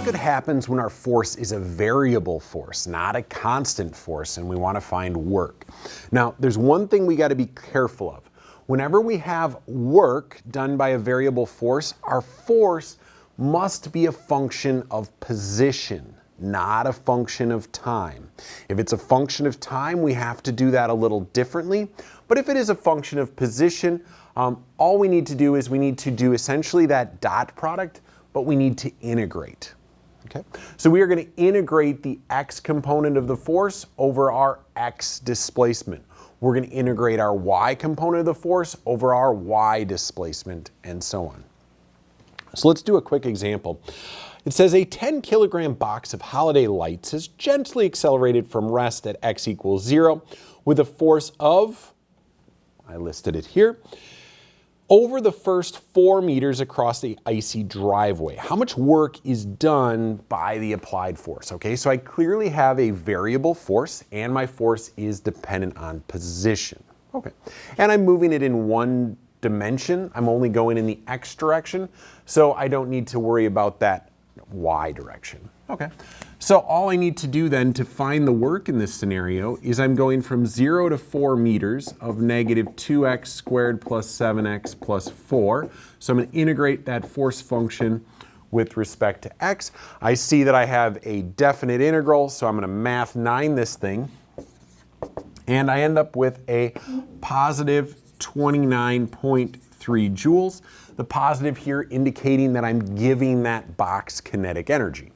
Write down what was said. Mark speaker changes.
Speaker 1: could happens when our force is a variable force, not a constant force, and we want to find work. Now, there's one thing we got to be careful of. Whenever we have work done by a variable force, our force must be a function of position, not a function of time. If it's a function of time, we have to do that a little differently. But if it is a function of position, all we need to do is we need to do essentially that dot product, but we need to integrate. Okay? So we are going to integrate the x component of the force over our x displacement. We're going to integrate our y component of the force over our y displacement, and so on. So let's do a quick example. It says a 10 kilogram box of holiday lights is gently accelerated from rest at x equals 0 with a force of, I listed it here, over the first 4 meters across the icy driveway. How much work is done by the applied force? Okay, so I clearly have a variable force and my force is dependent on position. Okay, and I'm moving it in one dimension. I'm only going in the x direction, so I don't need to worry about that y direction. Okay, so all I need to do then to find the work in this scenario is I'm going from 0 to 4 meters of negative 2x squared plus 7x plus 4. So I'm going to integrate that force function with respect to x. I see that I have a definite integral, so I'm going to math 9 this thing, and I end up with a positive 29.3 joules. The positive here indicating that I'm giving that box kinetic energy.